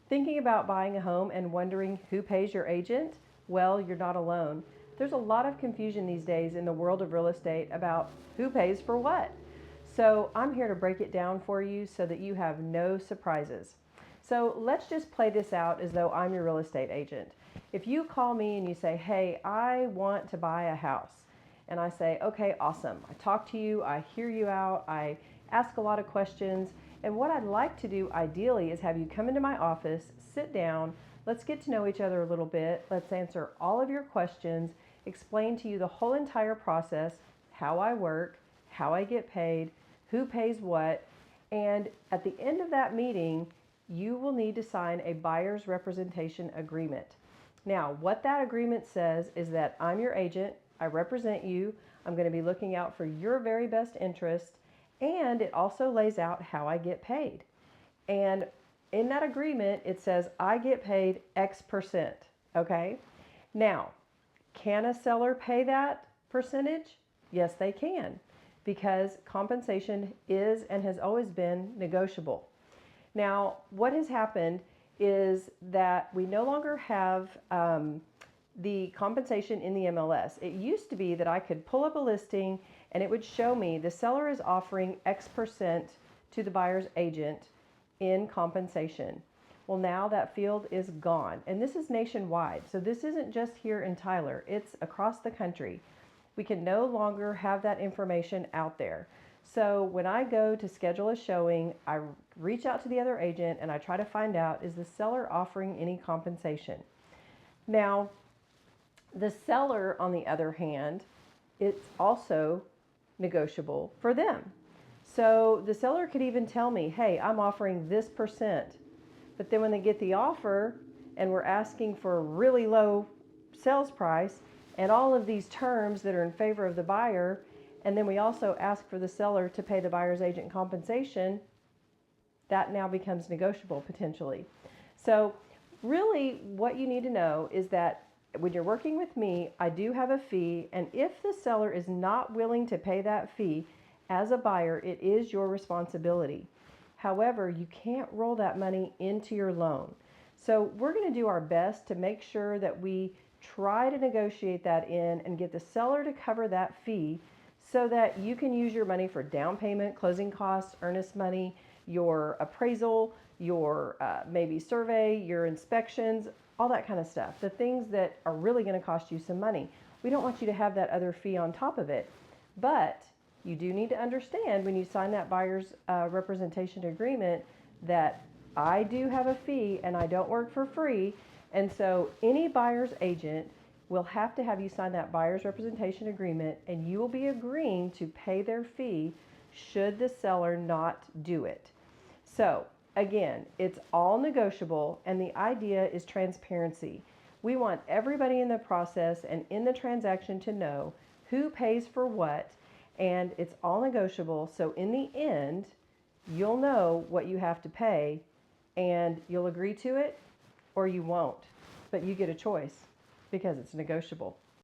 Thinking about buying a home and wondering who pays your agent? Well, you're not alone. There's a lot of confusion these days in the world of real estate about who pays for what. So I'm here to break it down for you so that you have no surprises. So let's just play this out as though I'm your real estate agent. If you call me and you say, hey, I want to buy a house, and I say, okay, awesome. I talk to you, I hear you out, I ask a lot of questions, and what I'd like to do ideally is have you come into my office, sit down, let's get to know each other a little bit, let's answer all of your questions, explain to you the whole entire process, how I work, how I get paid, who pays what, and at the end of that meeting, you will need to sign a buyer's representation agreement. Now, what that agreement says is that I'm your agent, I represent you, I'm going to be looking out for your very best interest, and it also lays out how I get paid. And in that agreement, it says I get paid X percent, okay? Now, can a seller pay that percentage? Yes, they can, because compensation is and has always been negotiable. Now, what has happened is that we no longer have the compensation in the MLS. It used to be that I could pull up a listing and it would show me the seller is offering X percent to the buyer's agent in compensation. Well, now that field is gone, and this is nationwide. So this isn't just here in Tyler, it's across the country. We can no longer have that information out there. So when I go to schedule a showing, I reach out to the other agent and I try to find out, is the seller offering any compensation? Now, the seller, on the other hand, it's also negotiable for them. So the seller could even tell me, hey, I'm offering this percent. But then when they get the offer and we're asking for a really low sales price and all of these terms that are in favor of the buyer, and then we also ask for the seller to pay the buyer's agent compensation, that now becomes negotiable potentially. So really what you need to know is that when you're working with me, I do have a fee, and if the seller is not willing to pay that fee, as a buyer, it is your responsibility. However, you can't roll that money into your loan. So we're going to do our best to make sure that we try to negotiate that in and get the seller to cover that fee so that you can use your money for down payment, closing costs, earnest money, your appraisal, your maybe survey, your inspections, all that kind of stuff. The things that are really going to cost you some money. We don't want you to have that other fee on top of it. But you do need to understand when you sign that buyer's representation agreement that I do have a fee and I don't work for free. And so any buyer's agent will have to have you sign that buyer's representation agreement, and you will be agreeing to pay their fee should the seller not do it. So again, it's all negotiable, and the idea is transparency. We want everybody in the process and in the transaction to know who pays for what, and it's all negotiable. So in the end, you'll know what you have to pay, and you'll agree to it or you won't. But you get a choice because it's negotiable.